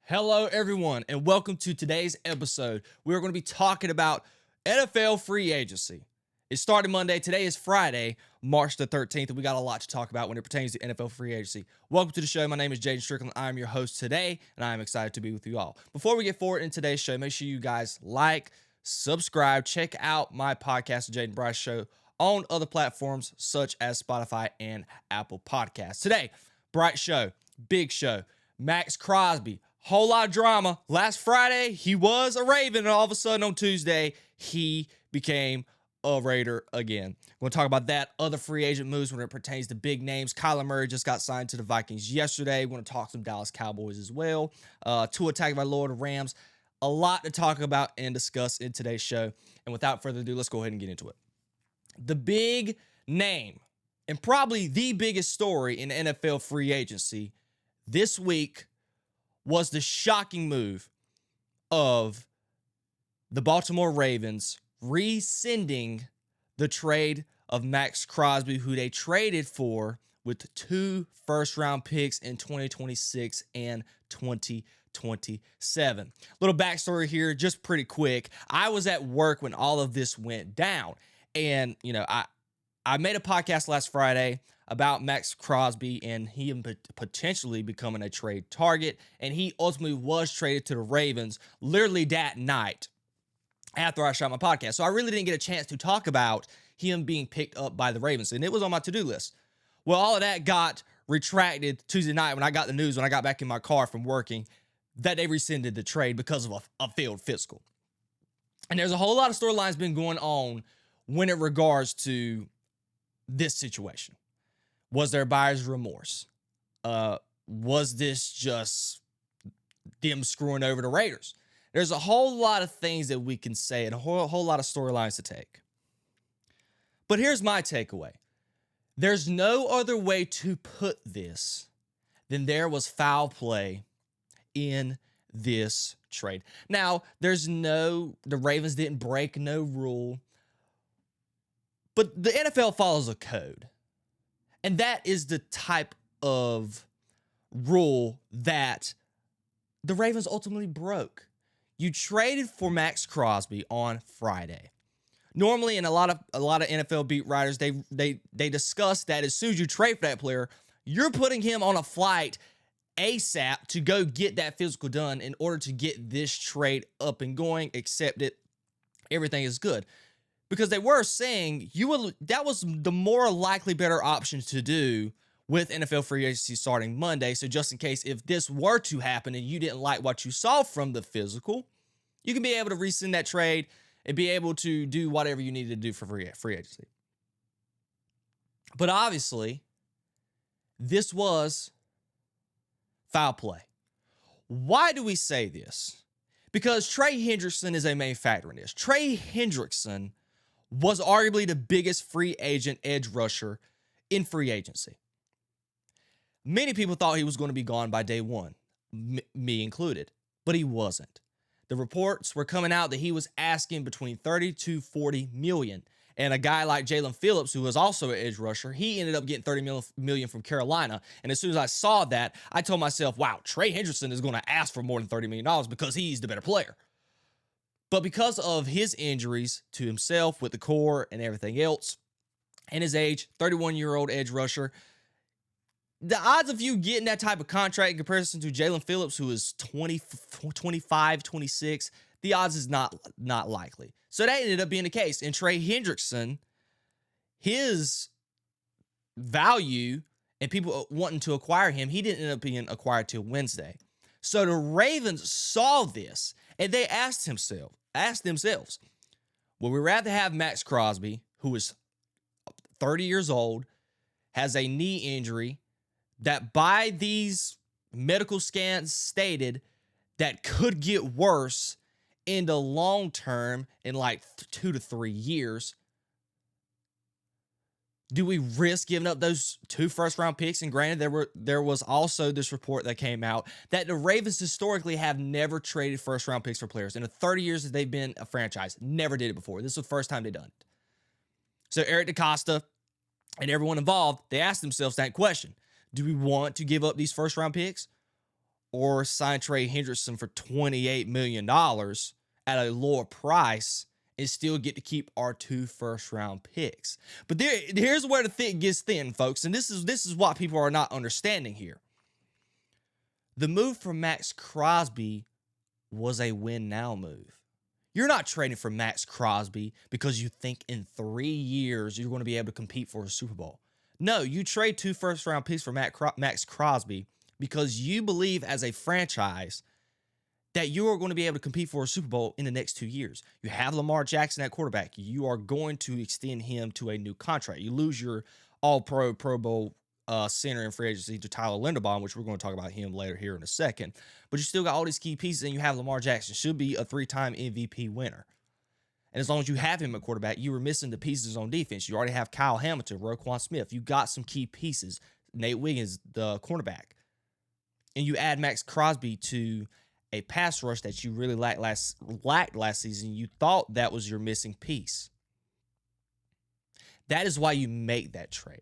Hello, everyone, and welcome to today's episode. We're going to be talking about NFL free agency. It started Monday. Today is Friday, March the 13th, and we got a lot to talk about when it pertains to NFL free agency. Welcome to the show. My name is Jaydens. I am your host today, and I am excited to be with you all. Before we get forward in today's show, make sure you guys like, subscribe, check out my podcast, Jayden Bryce Show, on other platforms such as Spotify and Apple Podcasts. Today, bright show, big show, Maxx Crosby. Whole lot of drama. Last Friday, he was a Raven, and all of a sudden on Tuesday, he became a Raider again. We're going to talk about that, other free agent moves when it pertains to big names. Kyler Murray just got signed to the Vikings yesterday. We're going to talk some Dallas Cowboys as well. Tua Tagovailoa, the Rams. A lot to talk about and discuss in today's show. And without further ado, let's go ahead and get into it. The big name, and probably the biggest story in NFL free agency this week, was the shocking move of the Baltimore Ravens rescinding the trade of Maxx Crosby, who they traded for with 2 first-round picks in 2026 and 2027. Little backstory here, just pretty quick. I was at work when all of this went down, and I made a podcast last Friday about Maxx Crosby and him potentially becoming a trade target, and he ultimately was traded to the Ravens literally that night after I shot my podcast. So I really didn't get a chance to talk about him being picked up by the Ravens, and it was on my to-do list. Well, all of that got retracted Tuesday night when I got the news, when I got back in my car from working, that they rescinded the trade because of a failed physical. And there's a whole lot of storylines been going on when it regards to this situation. Was there buyer's remorse? Was this just them screwing over the Raiders? There's a whole lot of things that we can say and a whole lot of storylines to take. But here's my takeaway. There's no other way to put this than there was foul play in this trade. Now, the Ravens didn't break no rule, but the NFL follows a code. And that is the type of rule that the Ravens ultimately broke. You traded for Maxx Crosby on Friday. Normally, in a lot of NFL beat writers, they discuss that as soon as you trade for that player, you're putting him on a flight ASAP to go get that physical done in order to get this trade up and going, accept it, everything is good. Because they were saying that was the more likely better option to do with NFL free agency starting Monday. So just in case if this were to happen and you didn't like what you saw from the physical, you can be able to rescind that trade and be able to do whatever you needed to do for free agency. But obviously, this was foul play. Why do we say this? Because Trey Hendrickson is a main factor in this. Trey Hendrickson was arguably the biggest free agent edge rusher in free agency. Many people thought he was going to be gone by day one, me included, but he wasn't. The reports were coming out that he was asking between 30 to 40 million. And a guy like Jalen Phillips, who was also an edge rusher, he ended up getting 30 million from Carolina. And as soon as I saw that, I told myself, wow, Trey Hendrickson is going to ask for more than $30 million because he's the better player. But because of his injuries to himself with the core and everything else, and his age, 31-year-old edge rusher, the odds of you getting that type of contract in comparison to Jalen Phillips, who is 25, 26, the odds is not likely. So that ended up being the case. And Trey Hendrickson, his value and people wanting to acquire him, he didn't end up being acquired till Wednesday. So the Ravens saw this and they asked themselves, would we rather have Maxx Crosby, who is 30 years old, has a knee injury that by these medical scans stated that could get worse in the long term in like 2 to 3 years? Do we risk giving up those 2 first-round picks? And granted, there was also this report that came out that the Ravens historically have never traded first-round picks for players. In the 30 years that they've been a franchise, never did it before. This is the first time they've done it. So Eric DeCosta and everyone involved, they asked themselves that question. Do we want to give up these first-round picks? or sign Trey Hendrickson for $28 million at a lower price and still get to keep our 2 first-round picks. But here's where the thing gets thin, folks, and this is what people are not understanding here. The move for Maxx Crosby was a win-now move. You're not trading for Maxx Crosby because you think in 3 years you're going to be able to compete for a Super Bowl. No, you trade 2 first-round picks for Maxx Crosby because you believe as a franchise that you are going to be able to compete for a Super Bowl in the next 2 years. You have Lamar Jackson at quarterback. You are going to extend him to a new contract. You lose your all-pro, Pro Bowl center in free agency to Tyler Linderbaum, which we're going to talk about him later here in a second. But you still got all these key pieces, and you have Lamar Jackson, should be a 3-time MVP winner. And as long as you have him at quarterback, you were missing the pieces on defense. You already have Kyle Hamilton, Roquan Smith. You got some key pieces. Nate Wiggins, the cornerback. And you add Maxx Crosby to a pass rush that you really lacked last season. You thought that was your missing piece. That is why you make that trade.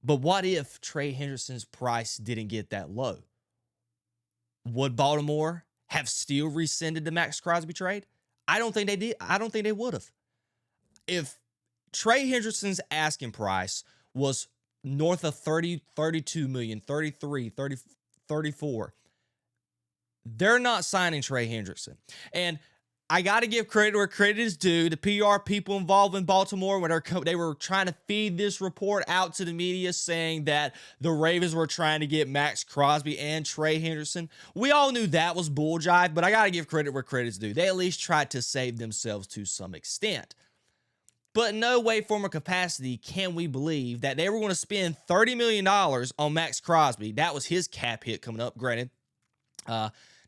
But what if Trey Hendrickson's price didn't get that low? Would Baltimore have still rescinded the Maxx Crosby trade? I don't think they did. I don't think they would have. If Trey Hendrickson's asking price was north of 30, 32 million, 33, 30, 34, they're not signing Trey Hendrickson. And I got to give credit where credit is due. The PR people involved in Baltimore, when they were trying to feed this report out to the media saying that the Ravens were trying to get Maxx Crosby and Trey Hendrickson. We all knew that was bull jive, but I got to give credit where credit is due. They at least tried to save themselves to some extent. But in no way, form, or capacity can we believe that they were going to spend $30 million on Maxx Crosby. That was his cap hit coming up, granted.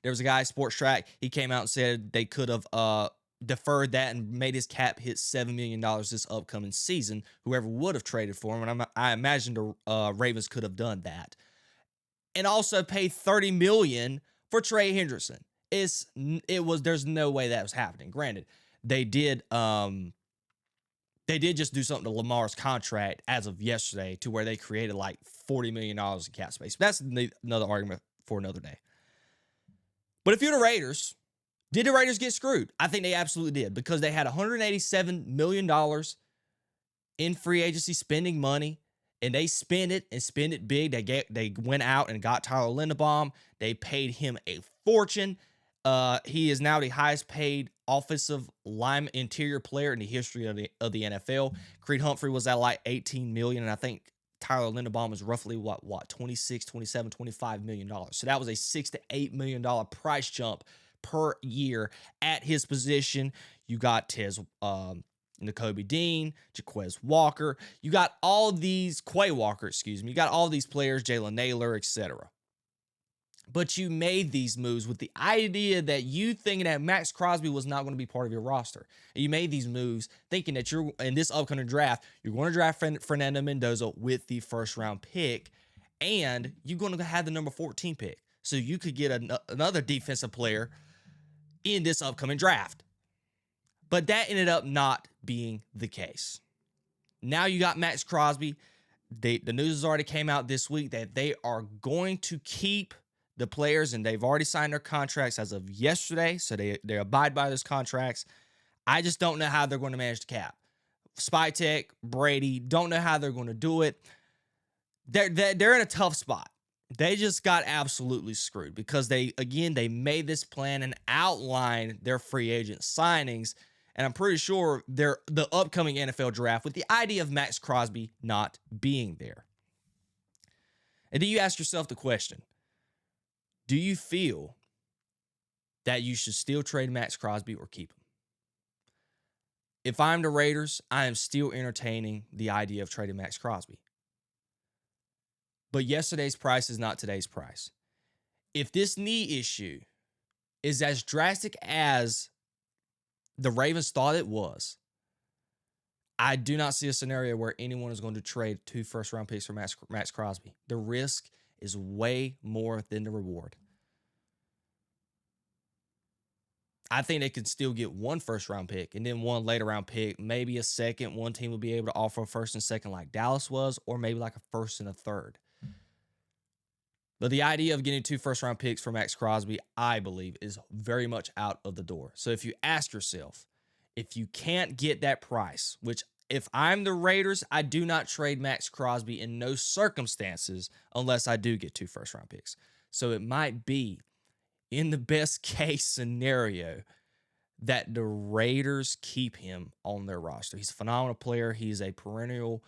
There was a guy at Sports Track. He came out and said they could have deferred that and made his cap hit $7 million this upcoming season, whoever would have traded for him. And I imagine the Ravens could have done that. And also paid $30 million for Trey Hendrickson. There's no way that was happening. Granted, they did just do something to Lamar's contract as of yesterday to where they created like $40 million in cap space. But that's another argument for another day. But if you're the Raiders, did the Raiders get screwed? I think they absolutely did, because they had $187 million in free agency spending money, and they spent it big. They went out and got Tyler Linderbaum. They paid him a fortune. He is now the highest paid offensive line interior player in the history of the NFL. Creed Humphrey was at like $18 million, and I think Tyler Linderbaum is roughly what 26, 27, $25 million. So that was a $6 to $8 million price jump per year at his position. You got Nakobe Dean, Jaquez Walker. You got all these Quay Walker, You got all these players, Jalen Naylor, etc. But you made these moves with the idea that you thinking that Maxx Crosby was not going to be part of your roster. And you made these moves thinking that you're in this upcoming draft, you're going to draft Fernando Mendoza with the first-round pick, and you're going to have the number 14 pick. So you could get another defensive player in this upcoming draft. But that ended up not being the case. Now you got Maxx Crosby. The news has already came out this week that they are going to keep the players, and they've already signed their contracts as of yesterday, so they abide by those contracts. I just don't know how they're going to manage the cap. Spytek, Brady, don't know how they're going to do it. They're in a tough spot. They just got absolutely screwed because they made this plan and outlined their free agent signings, and I'm pretty sure the upcoming NFL draft with the idea of Maxx Crosby not being there. And then you ask yourself the question, do you feel that you should still trade Maxx Crosby or keep him? If I'm the Raiders, I am still entertaining the idea of trading Maxx Crosby. But yesterday's price is not today's price. If this knee issue is as drastic as the Ravens thought it was, I do not see a scenario where anyone is going to trade 2 first-round picks for Maxx Crosby. The risk is way more than the reward. I think they could still get 1 first-round pick and then 1 later-round pick, maybe a second. One team will be able to offer a first and second like Dallas was, or maybe like a first and a third. But the idea of getting 2 first-round picks for Maxx Crosby, I believe, is very much out of the door. So if you ask yourself, if you can't get that price, which if I'm the Raiders, I do not trade Maxx Crosby in no circumstances unless I do get 2 first-round picks. So it might be, in the best case scenario, that the Raiders keep him on their roster. He's a phenomenal player. He's a perennial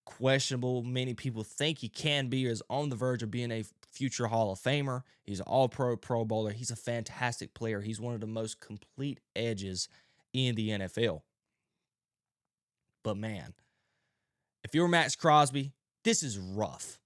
questionable. Many people think he can be or is on the verge of being a future Hall of Famer. He's an all-pro Pro Bowler. He's a fantastic player. He's one of the most complete edges in the NFL. But man, if you're Maxx Crosby, this is rough.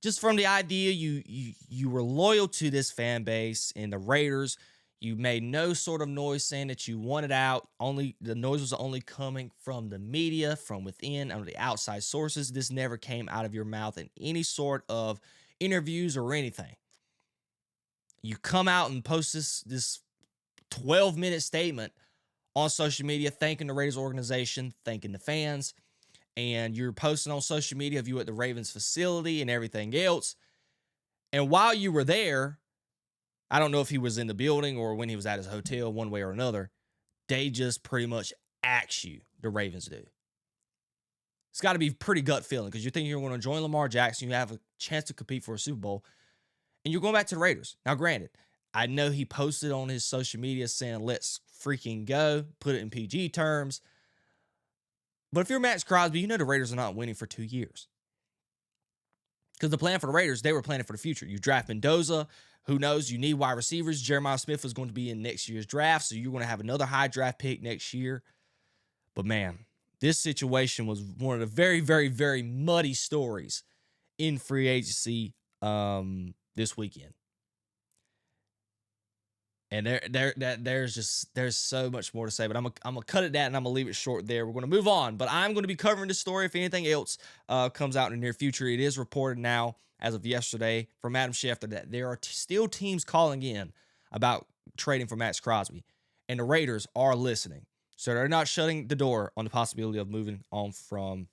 Just from the idea you were loyal to this fan base and the Raiders, you made no sort of noise saying that you wanted out. Only the noise was only coming from the media, from within, or the outside sources. This never came out of your mouth in any sort of interviews or anything. You come out and post this 12-minute statement on social media thanking the Raiders organization, thanking the fans, and you're posting on social media of you at the Ravens facility and everything else. And while you were there, I don't know if he was in the building or when he was at his hotel, one way or another, they just pretty much axe you, the Ravens do. It's got to be pretty gut feeling because you think you're going to join Lamar Jackson, you have a chance to compete for a Super Bowl, and you're going back to the Raiders. Now, granted, I know he posted on his social media saying, let's freaking go, put it in PG terms. But if you're Maxx Crosby, you know the Raiders are not winning for 2 years. Because the plan for the Raiders, they were planning for the future. You draft Mendoza. Who knows? You need wide receivers. Jeremiah Smith is going to be in next year's draft, so you're going to have another high draft pick next year. But man, this situation was one of the very, very, very muddy stories in free agency this weekend. And there's so much more to say, but I'm gonna cut it down and I'm gonna leave it short there. We're gonna move on, but I'm gonna be covering this story if anything else comes out in the near future. It is reported now, as of yesterday, from Adam Schefter that there are still teams calling in about trading for Maxx Crosby, and the Raiders are listening, so they're not shutting the door on the possibility of moving on from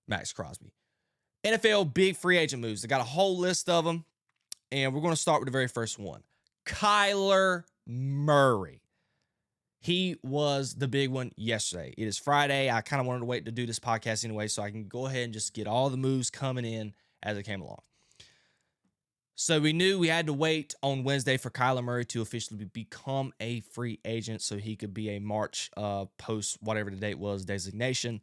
Maxx Crosby. NFL big free agent moves. They got a whole list of them. And we're going to start with the very first one. Kyler Murray. He was the big one yesterday. It is Friday. I kind of wanted to wait to do this podcast anyway, so I can go ahead and just get all the moves coming in as it came along. So we knew we had to wait on Wednesday for Kyler Murray to officially become a free agent so he could be a March post, whatever the date was, designation.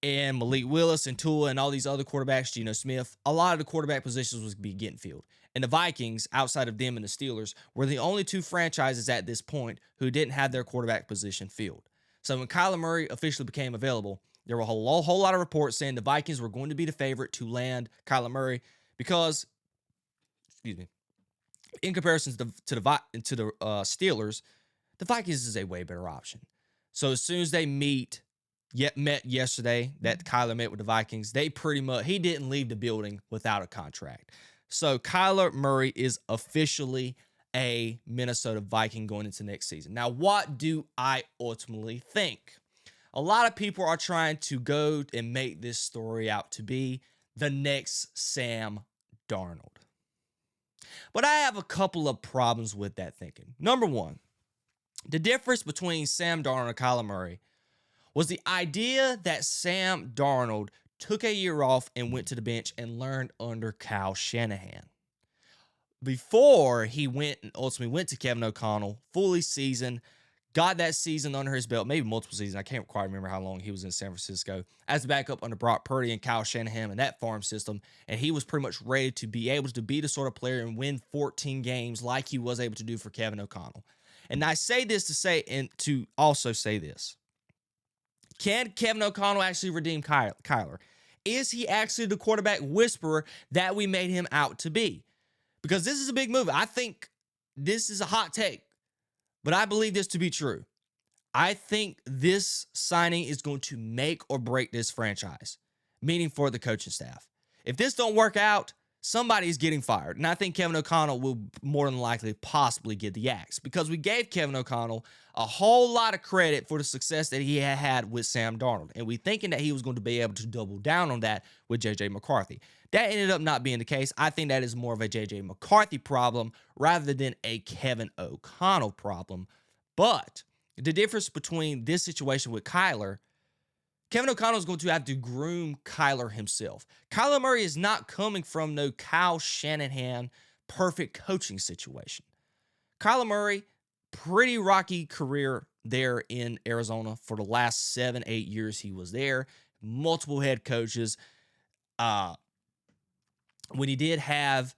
And Malike Willis and Tua and all these other quarterbacks, Geno Smith, a lot of the quarterback positions was be getting filled. And the Vikings, outside of them and the Steelers, were the only two franchises at this point who didn't have their quarterback position filled. So when Kyler Murray officially became available, there were a whole lot of reports saying the Vikings were going to be the favorite to land Kyler Murray because, in comparison to the Steelers, the Vikings is a way better option. So as soon as they met yesterday, that Kyler met with the Vikings, he didn't leave the building without a contract. So Kyler Murray is officially a Minnesota Viking going into next season. Now, what do I ultimately think? A lot of people are trying to go and make this story out to be the next Sam Darnold. But I have a couple of problems with that thinking. Number one, the difference between Sam Darnold and Kyler Murray was the idea that Sam Darnold took a year off and went to the bench and learned under Kyle Shanahan. Before he ultimately went to Kevin O'Connell, fully seasoned, got that season under his belt, maybe multiple seasons. I can't quite remember how long he was in San Francisco as a backup under Brock Purdy and Kyle Shanahan and that farm system. And he was pretty much ready to be able to be the sort of player and win 14 games like he was able to do for Kevin O'Connell. And I say this to also say this. Can Kevin O'Connell actually redeem Kyler? Is he actually the quarterback whisperer that we made him out to be? Because this is a big move. I think this is a hot take, but I believe this to be true. I think this signing is going to make or break this franchise, meaning for the coaching staff. If this don't work out, somebody's getting fired. And I think Kevin O'Connell will more than likely possibly get the axe because we gave Kevin O'Connell a whole lot of credit for the success that he had with Sam Darnold. And we thinking that he was going to be able to double down on that with J.J. McCarthy. That ended up not being the case. I think that is more of a J.J. McCarthy problem rather than a Kevin O'Connell problem. But the difference between this situation with Kyler, Kevin O'Connell is going to have to groom Kyler himself. Kyler Murray is not coming from no Kyle Shanahan perfect coaching situation. Kyler Murray, pretty rocky career there in Arizona for the last 7-8 years he was there. Multiple head coaches. When he did have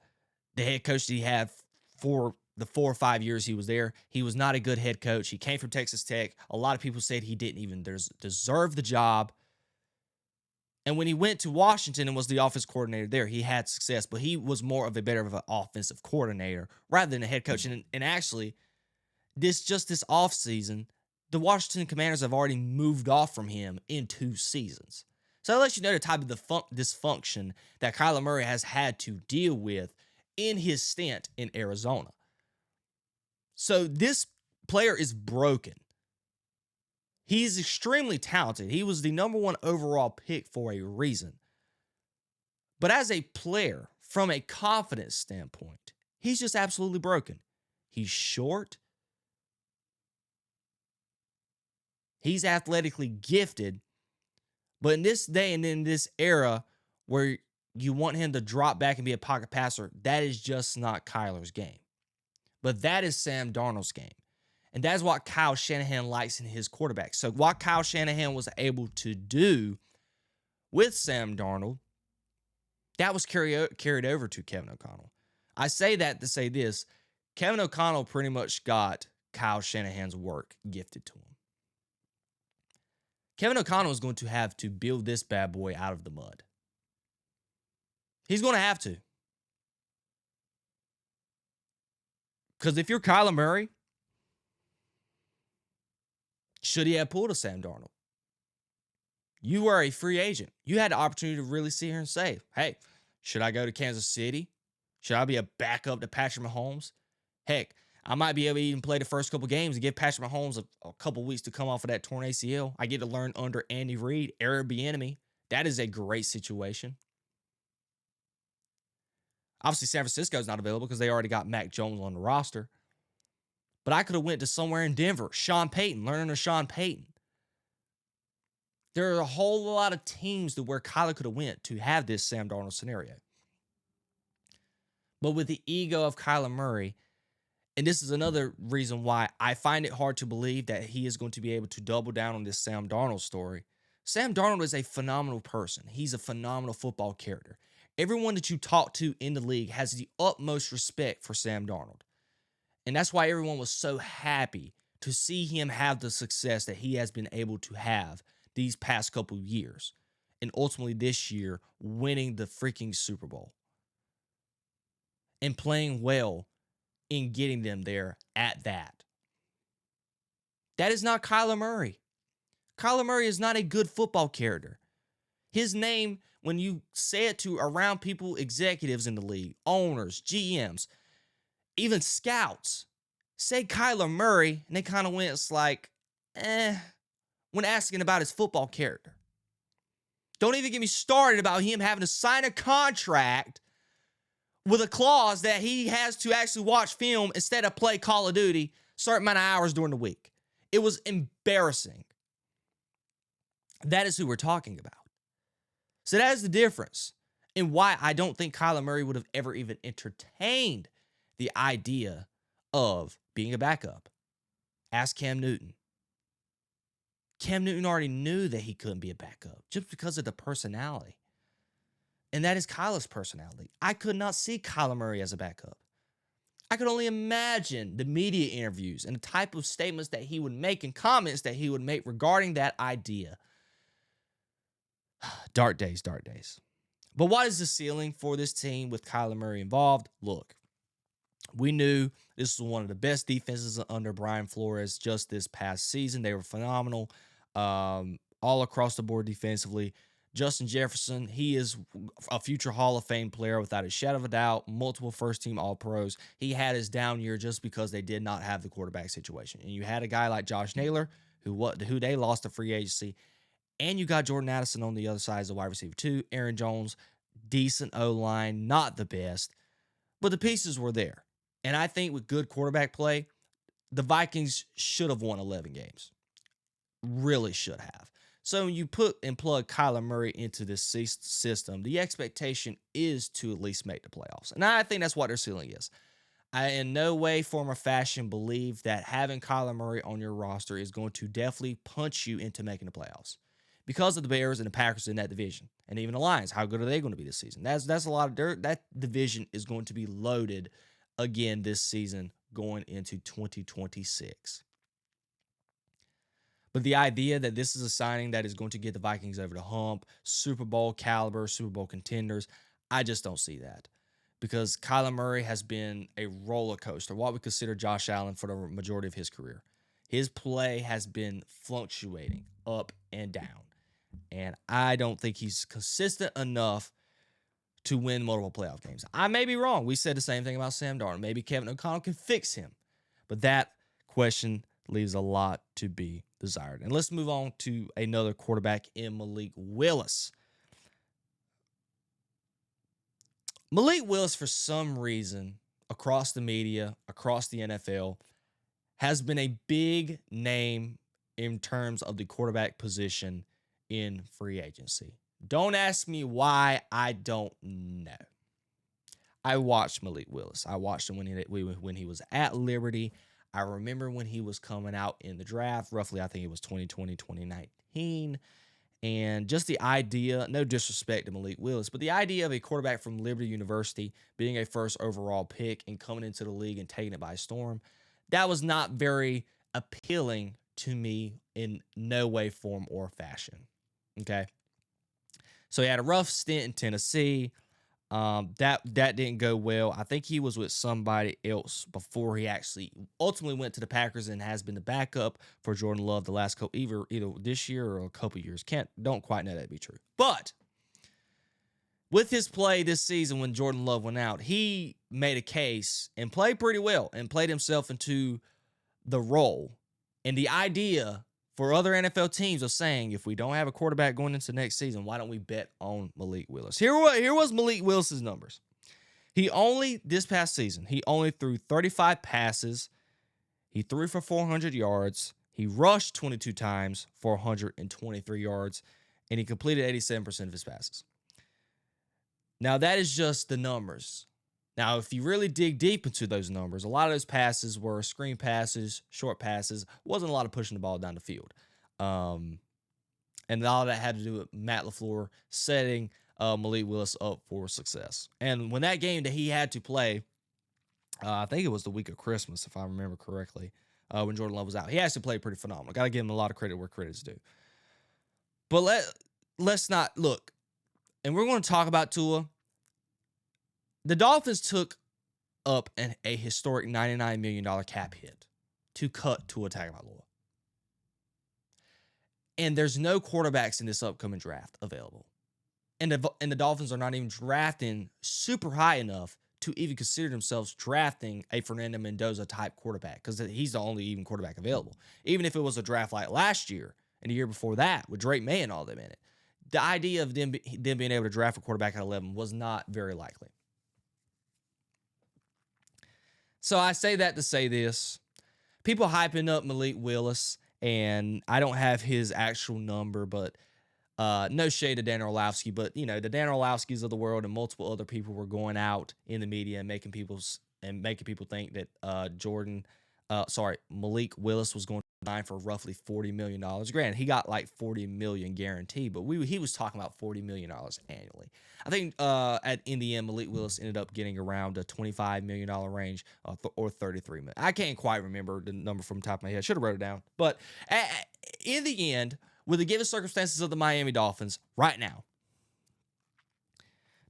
the head coach that he had for the 4 or 5 years he was there, he was not a good head coach. He came from Texas Tech. A lot of people said he didn't even deserve the job. And when he went to Washington and was the offense coordinator there, he had success, but he was more of an offensive coordinator rather than a head coach. And actually, this offseason, the Washington Commanders have already moved off from him in 2 seasons. So that lets you know the type of dysfunction that Kyler Murray has had to deal with in his stint in Arizona. So this player is broken. He's extremely talented. He was the number 1 overall pick for a reason. But as a player, from a confidence standpoint, he's just absolutely broken. He's short. He's athletically gifted. But in this day and in this era where you want him to drop back and be a pocket passer, that is just not Kyler's game. But that is Sam Darnold's game. And that's what Kyle Shanahan likes in his quarterback. So what Kyle Shanahan was able to do with Sam Darnold, that was carried over to Kevin O'Connell. I say that to say this. Kevin O'Connell pretty much got Kyle Shanahan's work gifted to him. Kevin O'Connell is going to have to build this bad boy out of the mud. He's going to have to. Because if you're Kyler Murray, should he have pulled a Sam Darnold? You were a free agent. You had the opportunity to really sit here and say, hey, should I go to Kansas City? Should I be a backup to Patrick Mahomes? Heck, I might be able to even play the first couple games and give Patrick Mahomes a couple weeks to come off of that torn ACL. I get to learn under Andy Reid, Eric Bieniemy. That is a great situation. Obviously, San Francisco's not available because they already got Mac Jones on the roster. But I could have went to somewhere in Denver. Sean Payton, learning under Sean Payton. There are a whole lot of teams to where Kyler could have went to have this Sam Darnold scenario. But with the ego of Kyler Murray, and this is another reason why I find it hard to believe that he is going to be able to double down on this Sam Darnold story. Sam Darnold is a phenomenal person. He's a phenomenal football character. Everyone that you talk to in the league has the utmost respect for Sam Darnold. And that's why everyone was so happy to see him have the success that he has been able to have these past couple of years. And ultimately this year, winning the freaking Super Bowl. And playing well in getting them there at that. That is not Kyler Murray. Kyler Murray is not a good football character. His name, when you say it to around people, executives in the league, owners, GMs, even scouts, say Kyler Murray, and they kind of went, it's like, when asking about his football character. Don't even get me started about him having to sign a contract with a clause that he has to actually watch film instead of play Call of Duty a certain amount of hours during the week. It was embarrassing. That is who we're talking about. So that is the difference in why I don't think Kyler Murray would have ever even entertained the idea of being a backup. Ask Cam Newton. Cam Newton already knew that he couldn't be a backup just because of the personality. And that is Kyler's personality. I could not see Kyler Murray as a backup. I could only imagine the media interviews and the type of statements that he would make and comments that he would make regarding that idea. Dark days, dark days. But what is the ceiling for this team with Kyler Murray involved? Look, we knew this was one of the best defenses under Brian Flores just this past season. They were phenomenal all across the board defensively. Justin Jefferson, he is a future Hall of Fame player without a shadow of a doubt, multiple first-team All-Pros. He had his down year just because they did not have the quarterback situation. And you had a guy like Josh Naylor, who they lost to free agency, and you got Jordan Addison on the other side as a wide receiver too. Aaron Jones, decent O-line, not the best, but the pieces were there. And I think with good quarterback play, the Vikings should have won 11 games. Really should have. So when you put and plug Kyler Murray into this system, the expectation is to at least make the playoffs. And I think that's what their ceiling is. I in no way, form, or fashion believe that having Kyler Murray on your roster is going to definitely punch you into making the playoffs. Because of the Bears and the Packers in that division. And even the Lions, how good are they going to be this season? That's a lot of dirt. That division is going to be loaded again this season going into 2026. But the idea that this is a signing that is going to get the Vikings over the hump, Super Bowl caliber, Super Bowl contenders, I just don't see that. Because Kyler Murray has been a roller coaster, what we consider Josh Allen for the majority of his career. His play has been fluctuating up and down. And I don't think he's consistent enough to win multiple playoff games. I may be wrong. We said the same thing about Sam Darnold. Maybe Kevin O'Connell can fix him. But that question leaves a lot to be desired. And let's move on to another quarterback in Malike Willis. Malike Willis, for some reason, across the media, across the NFL, has been a big name in terms of the quarterback position in free agency. Don't ask me why. I don't know. I watched Malike Willis. I watched him when he was at Liberty. I remember when he was coming out in the draft, roughly, I think it was 2020, 2019. And just the idea, no disrespect to Malike Willis, but the idea of a quarterback from Liberty University being a first overall pick and coming into the league and taking it by storm, that was not very appealing to me in no way, form, or fashion. Okay. So he had a rough stint in Tennessee. That didn't go well. I think he was with somebody else before he actually ultimately went to the Packers and has been the backup for Jordan Love the last couple, either this year or a couple years. Don't quite know that to be true. But with his play this season when Jordan Love went out, he made a case and played pretty well and played himself into the role. And the idea for other NFL teams of saying, if we don't have a quarterback going into next season, why don't we bet on Malike Willis? Here was Malike Willis's numbers. This past season, he only threw 35 passes. He threw for 400 yards. He rushed 22 times for 123 yards, and he completed 87% of his passes. Now, that is just the numbers. Now, if you really dig deep into those numbers, a lot of those passes were screen passes, short passes. Wasn't a lot of pushing the ball down the field. And all that had to do with Matt LaFleur setting Malike Willis up for success. And when that game that he had to play, I think it was the week of Christmas, if I remember correctly, when Jordan Love was out. He actually played pretty phenomenal. Got to give him a lot of credit where credit's due. But let's not look. And we're going to talk about Tua. The Dolphins took up a historic $99 million cap hit to cut Tua Tagovailoa. And there's no quarterbacks in this upcoming draft available. And the Dolphins are not even drafting super high enough to even consider themselves drafting a Fernando Mendoza-type quarterback because he's the only even quarterback available. Even if it was a draft like last year and the year before that with Drake May and all them in it, the idea of them being able to draft a quarterback at 11 was not very likely. So I say that to say this. People hyping up Malike Willis, and I don't have his actual number, but no shade to Dan Orlovsky, but the Dan Orlovskys of the world and multiple other people were going out in the media and making people think that Malike Willis was going to sign for roughly $40 million. Granted, he got like $40 million guaranteed, but he was talking about $40 million annually. I think in the end, Malike Willis ended up getting around a $25 million range or $33 million. I can't quite remember the number from the top of my head. Should have wrote it down. But in the end, with the given circumstances of the Miami Dolphins right now,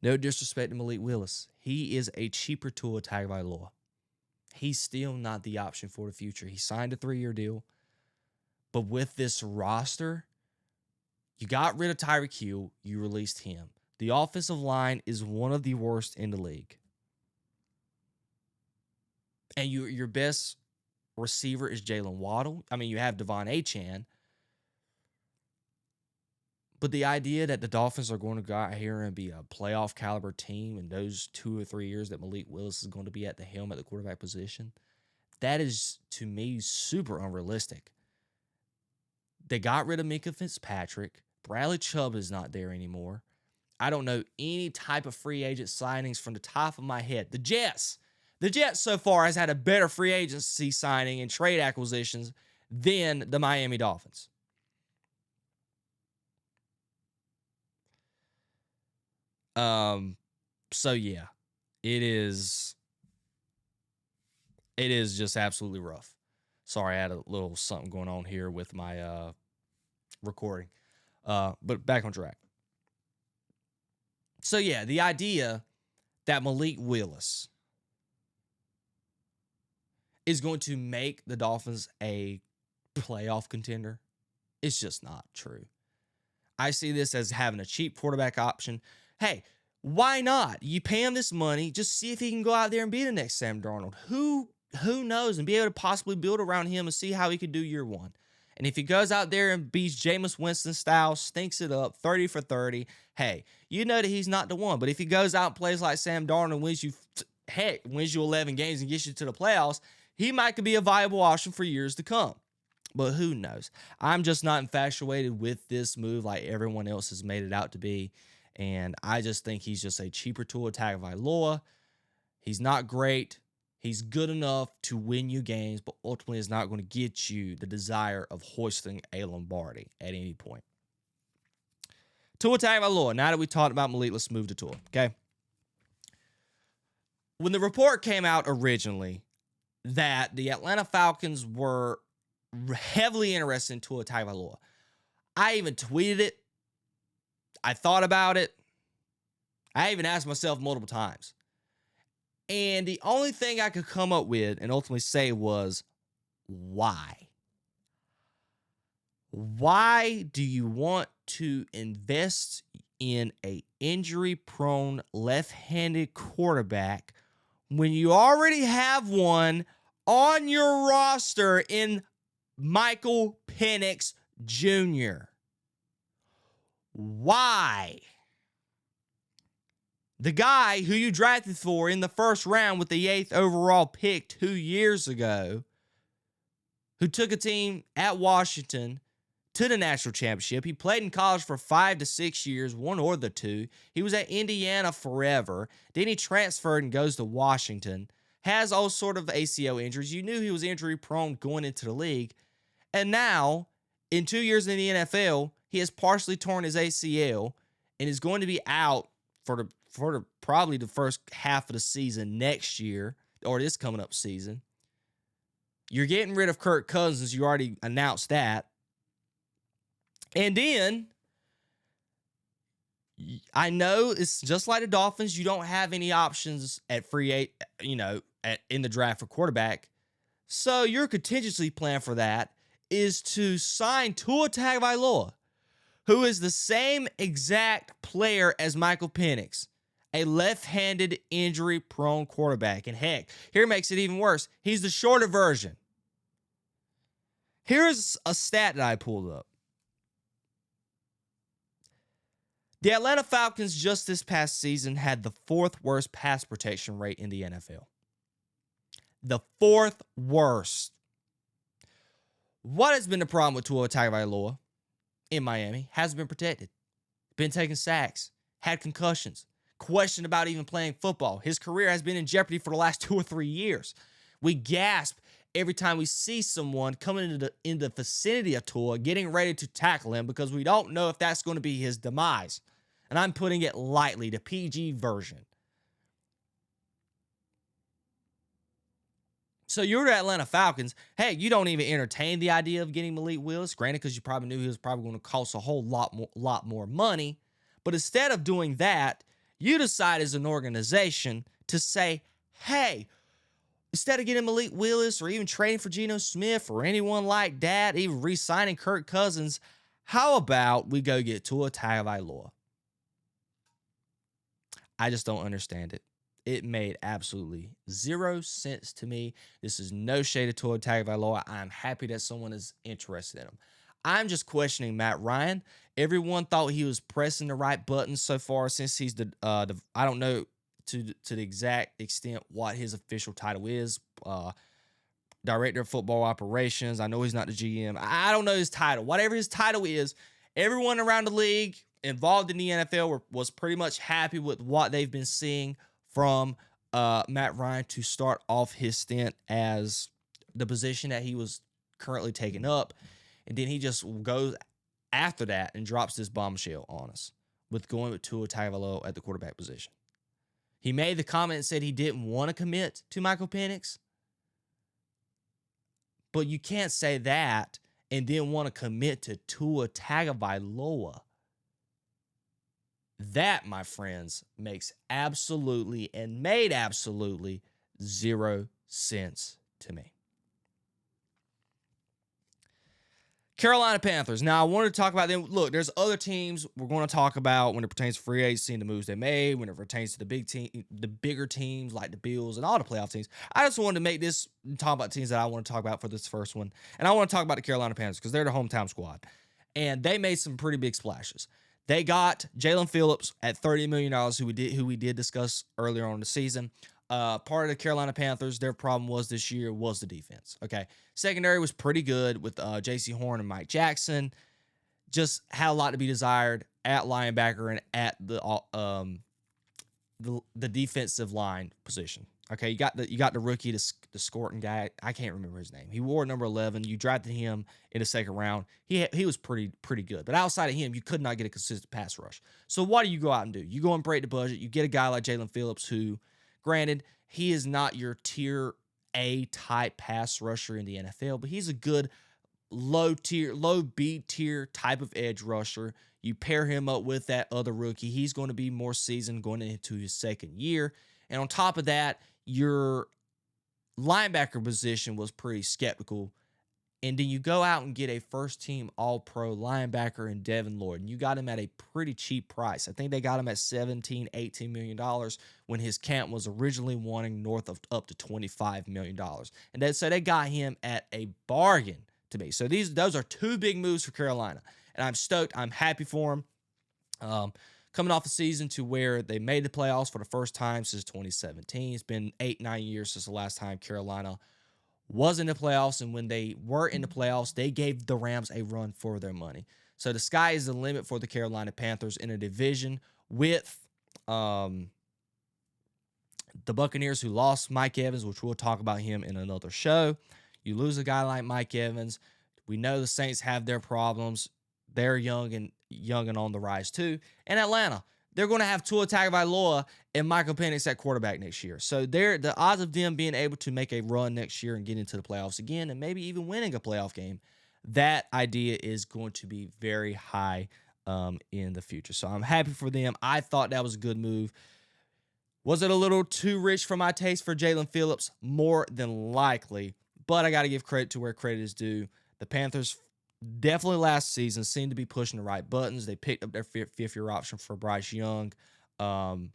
no disrespect to Malike Willis, he is a cheaper Tua Tagovailoa. He's still not the option for the future. He signed a 3-year deal. But with this roster, You got rid of Tyreek Hill. You released him. The offensive line is one of the worst in the league. And your best receiver is Jalen Waddle. I mean, you have Devon Achane. But the idea that the Dolphins are going to go out here and be a playoff caliber team in those 2 or 3 years that Malike Willis is going to be at the helm at the quarterback position, that is, to me, super unrealistic. They got rid of Minkah Fitzpatrick. Bradley Chubb is not there anymore. I don't know any type of free agent signings from the top of my head. The Jets so far has had a better free agency signing and trade acquisitions than the Miami Dolphins. So yeah, it is just absolutely rough. Sorry, I had a little something going on here with my recording. But back on track. So yeah, the idea that Malike Willis is going to make the Dolphins a playoff contender, it's just not true. I see this as having a cheap quarterback option. Hey, why not? You pay him this money, just see if he can go out there and be the next Sam Darnold. Who knows? And be able to possibly build around him and see how he could do year one. And if he goes out there and beats Jameis Winston style, stinks it up, 30 for 30, hey, you know that he's not the one. But if he goes out and plays like Sam Darnold and wins you 11 games and gets you to the playoffs, he might be a viable option for years to come. But who knows? I'm just not infatuated with this move like everyone else has made it out to be. And I just think he's just a cheaper Tua Tagovailoa. He's not great. He's good enough to win you games, but ultimately is not going to get you the desire of hoisting a Lombardi at any point. Tua Tagovailoa. Now that we talked about Malik, let's move to Tua, okay? When the report came out originally that the Atlanta Falcons were heavily interested in Tua Tagovailoa, I even tweeted it. I thought about it. I even asked myself multiple times. And the only thing I could come up with and ultimately say was, why? Why do you want to invest in an injury-prone left-handed quarterback when you already have one on your roster in Michael Penix Jr.? Why? The guy who you drafted for in the first round with the 8th overall pick 2 years ago, who took a team at Washington to the national championship. He played in college for 5 to 6 years, one or the two. He was at Indiana forever. Then he transferred and goes to Washington. Has all sort of ACL injuries. You knew he was injury prone going into the league. And now, in 2 years in the NFL, he has partially torn his ACL and is going to be out for probably the first half of the season next year, or this coming up season. You're getting rid of Kirk Cousins. You already announced that. And then, I know it's just like the Dolphins. You don't have any options at in the draft for quarterback. So your contingency plan for that is to sign Tua Tagovailoa, who is the same exact player as Michael Penix, a left-handed, injury-prone quarterback. And heck, here makes it even worse. He's the shorter version. Here's a stat that I pulled up. The Atlanta Falcons just this past season had the 4th worst pass protection rate in the NFL. The 4th worst. What has been the problem with Tua Tagovailoa in Miami? Hasn't been protected. Been taking sacks. Had concussions. Questioned about even playing football. His career has been in jeopardy for the last 2 or 3 years. We gasp every time we see someone coming in the vicinity of Tua, getting ready to tackle him, because we don't know if that's going to be his demise. And I'm putting it lightly, the PG version. So you're the Atlanta Falcons. Hey, you don't even entertain the idea of getting Malike Willis, granted, because you probably knew he was probably going to cost a whole lot more money. But instead of doing that, you decide as an organization to say, hey, instead of getting Malike Willis or even trading for Geno Smith or anyone like that, even re-signing Kirk Cousins, How about we go get Tua Tagovailoa? I just don't understand it. It made absolutely zero sense to me. This is no shade of Tua Tagovailoa. I'm happy that someone is interested in him. I'm just questioning Matt Ryan. Everyone thought he was pressing the right buttons so far since he's the I don't know to the exact extent what his official title is. Director of football operations. I know he's not the GM. I don't know his title. Whatever his title is, everyone around the league involved in the NFL was pretty much happy with what they've been seeing from Matt Ryan to start off his stint as the position that he was currently taking up. And then he just goes after that and drops this bombshell on us with going with Tua Tagovailoa at the quarterback position. He made the comment and said he didn't want to commit to Michael Penix. But you can't say that and then want to commit to Tua Tagovailoa. That, my friends, makes absolutely and made absolutely zero sense to me. Carolina Panthers. Now, I wanted to talk about them. Look, there's other teams we're going to talk about when it pertains to free agency and the moves they made, when it pertains to the bigger teams like the Bills and all the playoff teams. I just wanted to make this talk about teams that I want to talk about for this first one. And I want to talk about the Carolina Panthers because they're the hometown squad. And they made some pretty big splashes. They got Jaelan Phillips at $30 million, who we did discuss earlier on in the season. Part of the Carolina Panthers, their problem was this year was the defense. Okay. Secondary was pretty good with J.C. Horn and Mike Jackson. Just had a lot to be desired at linebacker and at the defensive line position. Okay, you got the rookie, the Scorton guy. I can't remember his name. He wore number 11. You drafted him in the second round. He was pretty good. But outside of him, you could not get a consistent pass rush. So what do you go out and do? You go and break the budget. You get a guy like Jaelan Phillips who, granted, he is not your tier A type pass rusher in the NFL, but he's a good low B tier type of edge rusher. You pair him up with that other rookie. He's going to be more seasoned going into his second year. And on top of that, your linebacker position was pretty skeptical. And then you go out and get a first-team All-Pro linebacker in Devin Lloyd. And you got him at a pretty cheap price. I think they got him at $17, $18 million when his camp was originally wanting north of up to $25 million. And so they got him at a bargain to me. So those are two big moves for Carolina. And I'm stoked. I'm happy for them. Coming off a season to where they made the playoffs for the first time since 2017. It's been 8-9 years since the last time Carolina was in the playoffs, and when they were in the playoffs, they gave the Rams a run for their money. So the sky is the limit for the Carolina Panthers in a division with the Buccaneers, who lost Mike Evans, which we'll talk about him in another show. You lose a guy like Mike Evans. We know the Saints have their problems. They're young and on the rise too. And Atlanta, they're going to have Tua Tagovailoa and Michael Penix at quarterback next year. So the odds of them being able to make a run next year and get into the playoffs again and maybe even winning a playoff game, that idea is going to be very high in the future. So I'm happy for them. I thought that was a good move. Was it a little too rich for my taste for Jaelan Phillips? More than likely. But I got to give credit to where credit is due. The Panthers definitely last season seemed to be pushing the right buttons. They picked up their fifth-year option for Bryce Young. The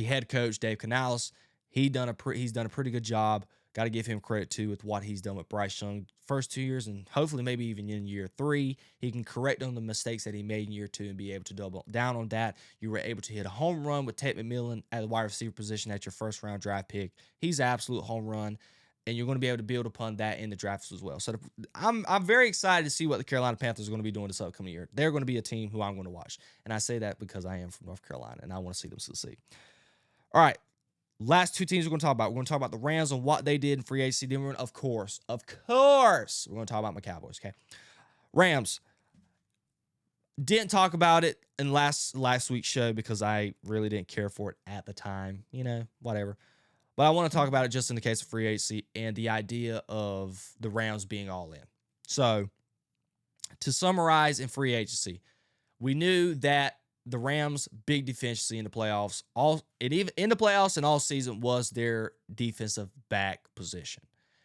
head coach, Dave Canales, he's done a pretty good job. Got to give him credit, too, with what he's done with Bryce Young first 2 years, and hopefully maybe even in year 3. He can correct on the mistakes that he made in year 2 and be able to double down on that. You were able to hit a home run with Tate McMillan at the wide receiver position at your first-round draft pick. He's an absolute home run. And you're going to be able to build upon that in the drafts as well. So I'm very excited to see what the Carolina Panthers are going to be doing this upcoming year. They're going to be a team who I'm going to watch. And I say that because I am from North Carolina, and I want to see them succeed. All right, last two teams we're going to talk about. We're going to talk about the Rams and what they did in free agency. Then of course, we're going to talk about my Cowboys, okay? Rams. Didn't talk about it in last week's show because I really didn't care for it at the time. Whatever. But I want to talk about it just in the case of free agency and the idea of the Rams being all in. So, to summarize in free agency, we knew that the Rams' big deficiency in the playoffs, in the playoffs and all season, was their defensive back position.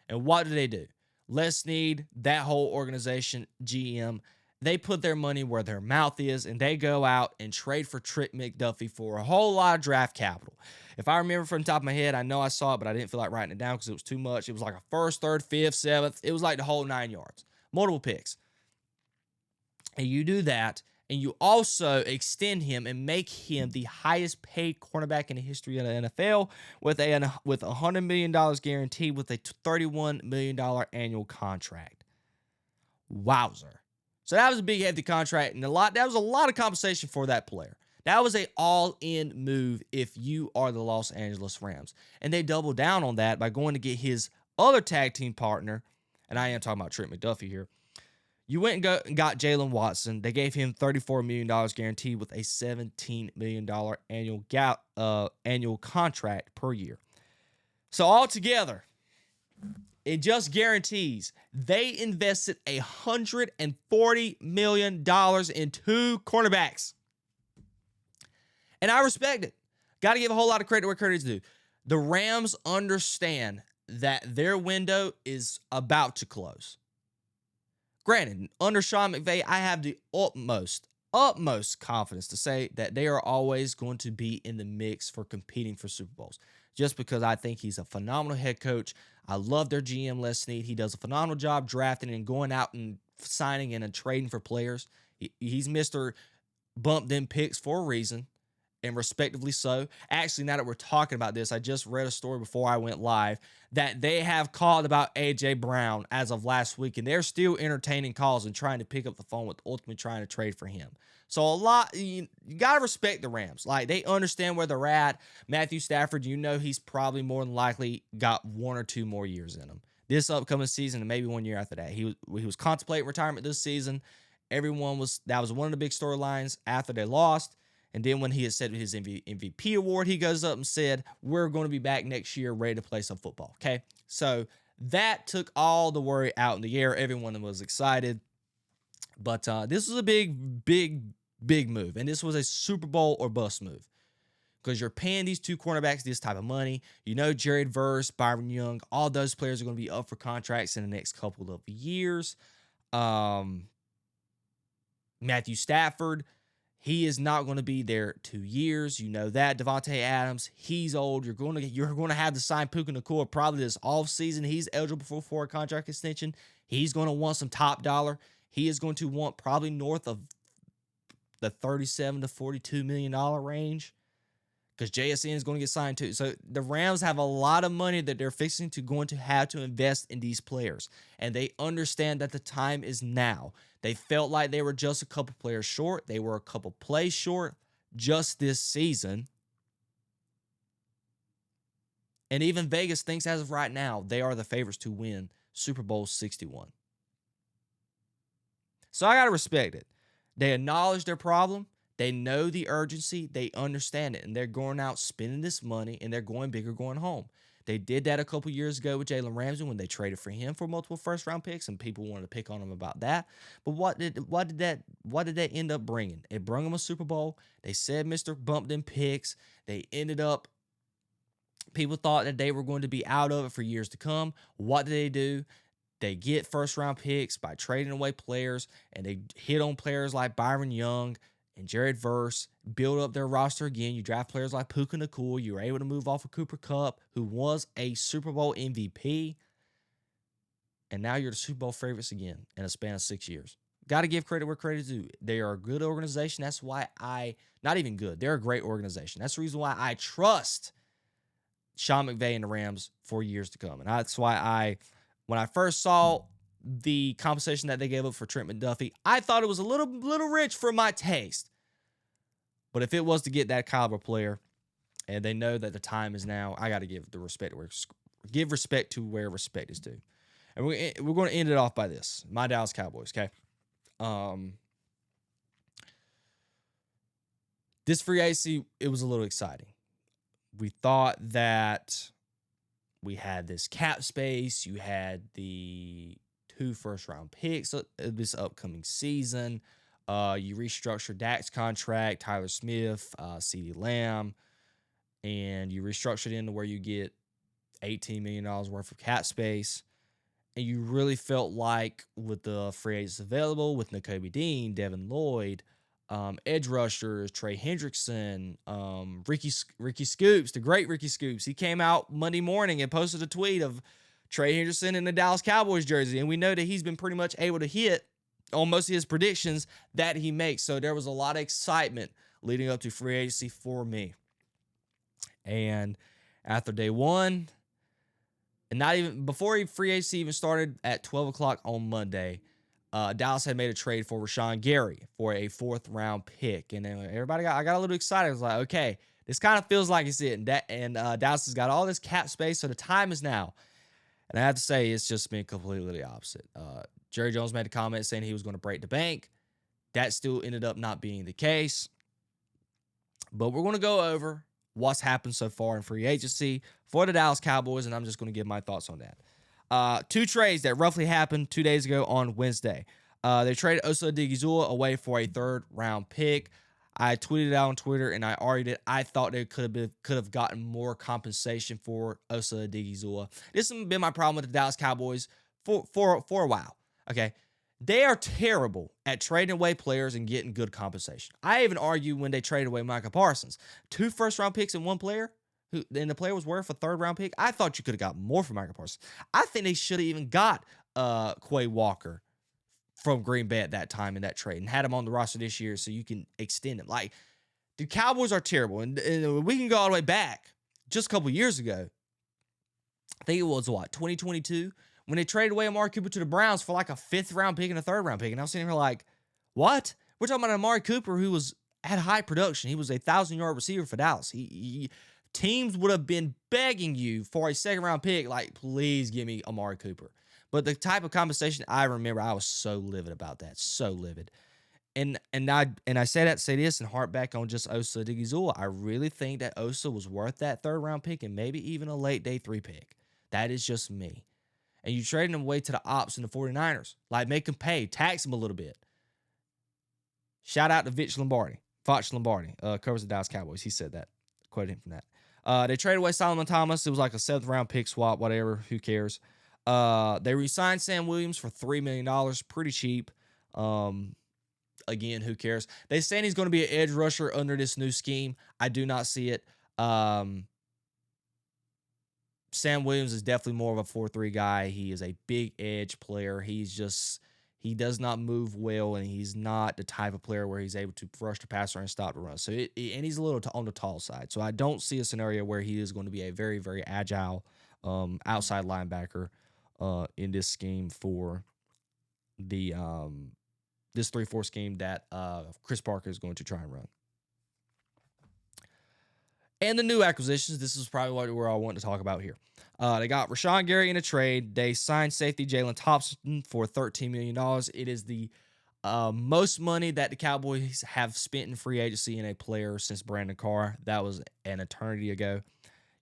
And what did they do? Les Snead, that whole organization, GM, they put their money where their mouth is, and they go out and trade for Trent McDuffie for a whole lot of draft capital. If I remember from the top of my head, I know I saw it, but I didn't feel like writing it down because it was too much. It was like a first, third, fifth, seventh. It was like the whole 9 yards. Multiple picks. And you do that, and you also extend him and make him the highest paid cornerback in the history of the NFL with $100 million guaranteed with a $31 million annual contract. Wowzer. So that was a big, hefty contract, and that was a lot of compensation for that player. That was an all-in move if you are the Los Angeles Rams. And they doubled down on that by going to get his other tag team partner, and I am talking about Trent McDuffie here. You went and got Jalen Watson. They gave him $34 million guaranteed with a $17 million annual contract per year. So altogether, it just guarantees they invested $140 million in 2 cornerbacks. And I respect it. Got to give a whole lot of credit where credit's due. The Rams understand that their window is about to close. Granted, under Sean McVay, I have the utmost confidence to say that they are always going to be in the mix for competing for Super Bowls. Just because I think he's a phenomenal head coach. I love their GM, Les Snead. He does a phenomenal job drafting and going out and signing and trading for players. He's Mr. Bump them picks for a reason, and respectively so. Actually, now that we're talking about this, I just read a story before I went live that they have called about A.J. Brown as of last week, and they're still entertaining calls and trying to pick up the phone with ultimately trying to trade for him. So you got to respect the Rams. Like, they understand where they're at. Matthew Stafford, he's probably more than likely got 1 or 2 more years in him. This upcoming season and maybe 1 year after that. He was contemplating retirement this season. That was one of the big storylines after they lost. And then when he had said his MVP award, he goes up and said, we're going to be back next year ready to play some football. Okay. So that took all the worry out in the air. Everyone was excited. But this was a big move. And this was a Super Bowl or bust move. Because you're paying these 2 cornerbacks this type of money. Jared Verse, Byron Young, all those players are going to be up for contracts in the next couple of years. Matthew Stafford, he is not going to be there 2 years. You know that. Devontae Adams, he's old. You're going to have to sign Puka Nacua probably this offseason. He's eligible for a contract extension. He's going to want some top dollar. He is going to want probably north of the $37 to $42 million range because JSN is going to get signed too. So the Rams have a lot of money that they're going to have to invest in these players, and they understand that the time is now. They felt like they were just a couple players short. They were a couple plays short just this season. And even Vegas thinks as of right now, they are the favorites to win Super Bowl 61. So I got to respect it. They acknowledge their problem. They know the urgency. They understand it. And they're going out spending this money, and they're going big or going home. They did that a couple years ago with Jalen Ramsey when they traded for him for multiple first-round picks, and people wanted to pick on him about that. But what did that end up bringing? It brought them a Super Bowl. They said Mr. Bump them picks. They ended up, people thought that they were going to be out of it for years to come. What did they do? They get first-round picks by trading away players, and they hit on players like Byron Young and Jared Verse, build up their roster again. You draft players like Puka Nacua. You were able to move off of Cooper Kupp, who was a Super Bowl MVP. And now you're the Super Bowl favorites again in a span of 6 years. Got to give credit where credit is due. They are a good organization. That's why not even good. They're a great organization. That's the reason why I trust Sean McVay and the Rams for years to come. And that's why when I first saw the compensation that they gave up for Trent McDuffie, I thought it was a little rich for my taste. But if it was to get that caliber player, and they know that the time is now, I got to give respect to where respect is due. And we're going to end it off by this. My Dallas Cowboys, okay? This free agency, it was a little exciting. We thought that we had this cap space. You had the 2 first-round picks this upcoming season. You restructured Dak's contract, Tyler Smith, CeeDee Lamb, and you restructured into where you get $18 million worth of cap space. And you really felt like with the free agents available, with Nakobe Dean, Devin Lloyd, edge rushers, Trey Hendrickson, Ricky Scoops, the great Ricky Scoops. He came out Monday morning and posted a tweet of Trey Hendrickson in the Dallas Cowboys jersey. And we know that he's been pretty much able to hit on most of his predictions that he makes. So there was a lot of excitement leading up to free agency for me. And after day one, and not even before free agency even started at 12 o'clock on Monday, Dallas had made a trade for Rashawn Gary for a 4th-round pick. And then I got a little excited. I was like, okay, this kind of feels like it's it. And Dallas has got all this cap space, so the time is now. And I have to say, it's just been completely the opposite. Jerry Jones made a comment saying he was going to break the bank. That still ended up not being the case. But we're going to go over what's happened so far in free agency for the Dallas Cowboys, and I'm just going to give my thoughts on that. 2 trades that roughly happened 2 days ago on Wednesday. They traded Osa Odigizua away for a 3rd-round pick. I tweeted it out on Twitter, and I argued it. I thought they could have gotten more compensation for Osa Odigizua. This has been my problem with the Dallas Cowboys for a while. Okay, they are terrible at trading away players and getting good compensation. I even argue when they traded away Micah Parsons, 2 first-round picks and 1 player, and the player was worth a 3rd-round pick. I thought you could have got more from Micah Parsons. I think they should have even got Quay Walker from Green Bay at that time in that trade and had him on the roster this year so you can extend him. Like, the Cowboys are terrible, and we can go all the way back just a couple years ago. I think it was, 2022? When they traded away Amari Cooper to the Browns for like a 5th-round pick and a 3rd-round pick. And I was sitting here like, what? We're talking about Amari Cooper who had high production. He was a 1,000-yard receiver for Dallas. Teams would have been begging you for a 2nd-round pick, like, please give me Amari Cooper. But the type of conversation I remember, I was so livid about that. So livid. And I say this and harp back on just Osa Odigizua. I really think that Osa was worth that 3rd-round pick and maybe even a late day 3 pick. That is just me. And you trading him away to the ops and the 49ers. Like, make him pay. Tax him a little bit. Shout out to Foch Lombardi. Covers the Dallas Cowboys. He said that. Quoted him from that. They traded away Solomon Thomas. It was like a 7th-round pick swap, whatever. Who cares? They re-signed Sam Williams for $3 million. Pretty cheap. Again, who cares? They saying he's going to be an edge rusher under this new scheme. I do not see it. Sam Williams is definitely more of a 4-3 guy. He is a big edge player. He does not move well, and he's not the type of player where he's able to rush the passer and stop the run. So, and he's a little on the tall side. So I don't see a scenario where he is going to be a very, very agile outside linebacker in this scheme for the this 3-4 scheme that Chris Parker is going to try and run. And the new acquisitions, this is probably where I want to talk about here. They got Rashawn Gary in a trade. They signed safety Jalen Thompson for $13 million. It is the most money that the Cowboys have spent in free agency in a player since Brandon Carr. That was an eternity ago.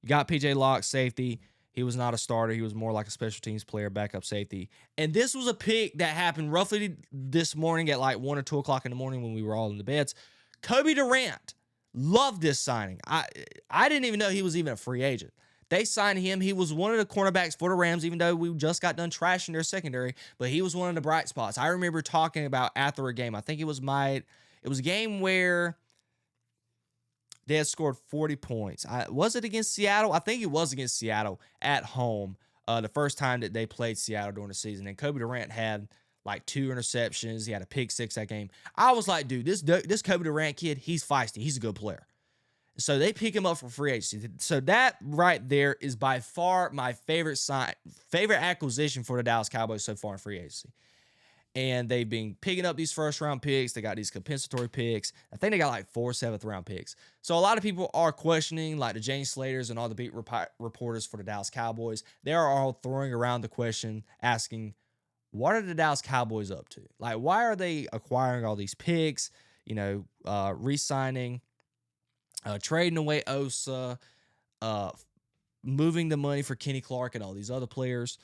You got PJ Locke, safety. He was not a starter. He was more like a special teams player, backup safety. And this was a pick that happened roughly this morning at like 1 or 2 o'clock in the morning when we were all in the beds. Kobe Durant. Loved this signing. I didn't even know he was even a free agent. They signed him. He was one of the cornerbacks for the Rams, even though we just got done trashing their secondary, but he was one of the bright spots. I remember talking about after a game. I think it was a game where they had scored 40 points. Was it against Seattle? I think it was against Seattle at home, the first time that they played Seattle during the season. And Kobe Durant had like 2 interceptions. He had a pick 6 that game. I was like, dude, this Kobe Durant kid, he's feisty. He's a good player. So they pick him up for free agency. So that right there is by far my favorite acquisition for the Dallas Cowboys so far in free agency. And they've been picking up these 1st-round picks. They got these compensatory picks. I think they got like 4 7th-round picks. So a lot of people are questioning, like the James Slaters and all the beat reporters for the Dallas Cowboys. They are all throwing around the question, asking, what are the Dallas Cowboys up to? Like, why are they acquiring all these picks, re-signing, trading away Osa, moving the money for Kenny Clark and all these other players?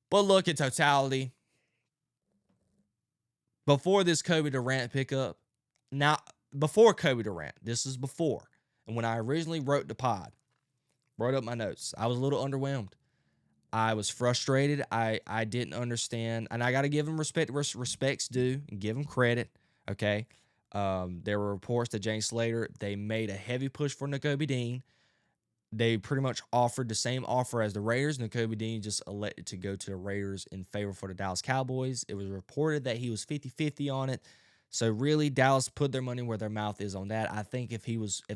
But look at totality. Before this Kobe Durant pickup, before Kobe Durant, this is before, and when I originally wrote the pod, wrote up my notes, I was a little underwhelmed. I was frustrated. I didn't understand, and I got to give him respect. Respect's due, and give him credit. Okay. There were reports that James Slater, they made a heavy push for Nakobe Dean. They pretty much offered the same offer as the Raiders. Nakobe Dean just elected to go to the Raiders in favor for the Dallas Cowboys. It was reported that he was 50-50 on it. So really, Dallas put their money where their mouth is on that. I think if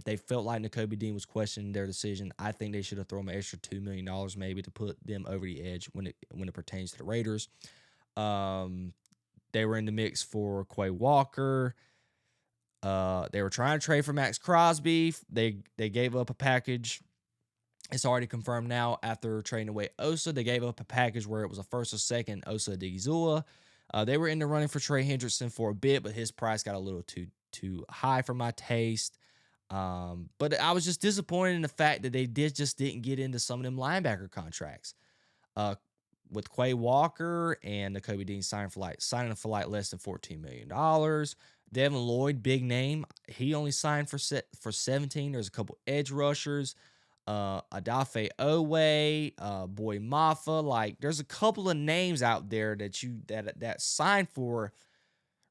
they felt like Nakobe Dean was questioning their decision, I think they should have thrown an extra $2 million maybe to put them over the edge when it pertains to the Raiders. They were in the mix for Quay Walker. They were trying to trade for Maxx Crosby. They gave up a package. It's already confirmed now after trading away Osa. They gave up a package where it was a first or second Osa Odigizua. They were in the running for Trey Hendrickson for a bit, but his price got a little too high for my taste. But I was just disappointed in the fact that they just didn't get into some of them linebacker contracts. With Quay Walker and Nakobe Dean signing for less than $14 million. Devin Lloyd, big name. He only signed for 17. There's a couple edge rushers. Adafe Owe, Boy Mafa. Like, there's a couple of names out there that signed for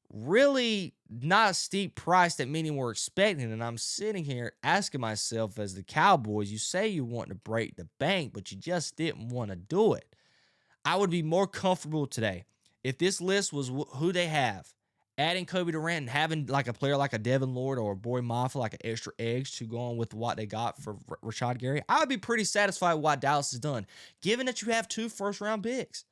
really not a steep price that many were expecting. And I'm sitting here asking myself, as the Cowboys, you say you want to break the bank, but you just didn't want to do it. I would be more comfortable today if this list was who they have, adding Kobe Durant and having like a player like a Devin Lloyd or a Boy Mafa, like an extra edge to go on with what they got for Rashad Gary. I would be pretty satisfied with what Dallas has done, given that you have 2 first-round picks.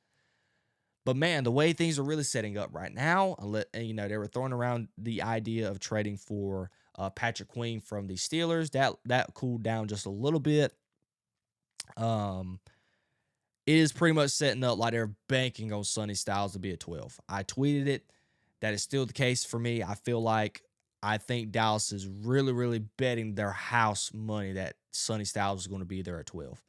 But man, the way things are really setting up right now, they were throwing around the idea of trading for Patrick Queen from the Steelers. That cooled down just a little bit. It is pretty much setting up like they're banking on Sonny Styles to be a 12. I tweeted it. That is still the case for me. I think Dallas is really, really betting their house money that Sonny Styles is going to be there at 12.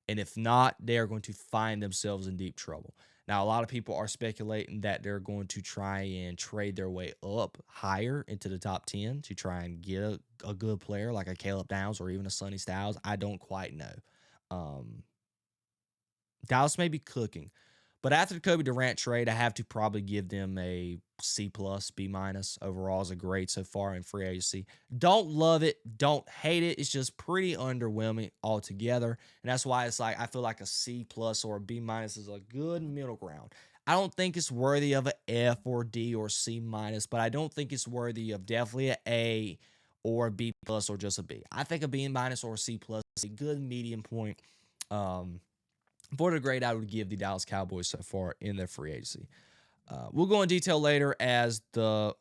And if not, they are going to find themselves in deep trouble. Now, a lot of people are speculating that they're going to try and trade their way up higher into the top 10 to try and get a good player like a Caleb Downs or even a Sonny Styles. I don't quite know. Dallas may be cooking. But after the Kobe Durant trade, I have to probably give them a C+, B- overall as a grade so far in free agency. Don't love it. Don't hate it. It's just pretty underwhelming altogether. And that's why it's like I feel like a C+ or a B- is a good middle ground. I don't think it's worthy of an F or D or C-, but I don't think it's worthy of definitely an A or a B+ or just a B. I think a B- or a C+ is a good medium point. For the grade I would give the Dallas Cowboys so far in their free agency. We'll go in detail later as the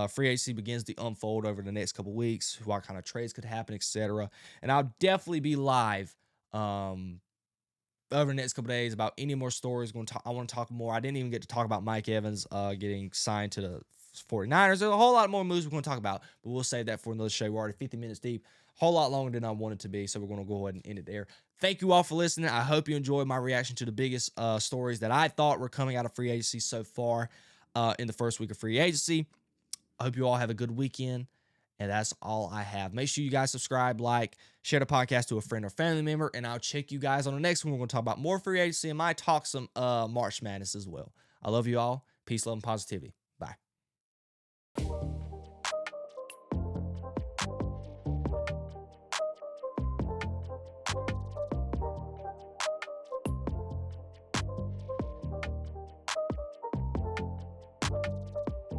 free agency begins to unfold over the next couple weeks, what kind of trades could happen, etc. And I'll definitely be live over the next couple days about any more stories. I want to talk more. I didn't even get to talk about Mike Evans getting signed to the 49ers. There's a whole lot more moves we're going to talk about, but we'll save that for another show. We're already 50 minutes deep. Whole lot longer than I wanted to be, so we're going to go ahead and end it there. Thank you all for listening. I hope you enjoyed my reaction to the biggest stories that I thought were coming out of free agency so far in the first week of free agency. I hope you all have a good weekend, and that's all I have. Make sure you guys subscribe, like, share the podcast to a friend or family member, and I'll check you guys on the next one. We're going to talk about more free agency and might talk some March Madness as well. I love you all. Peace, love, and positivity.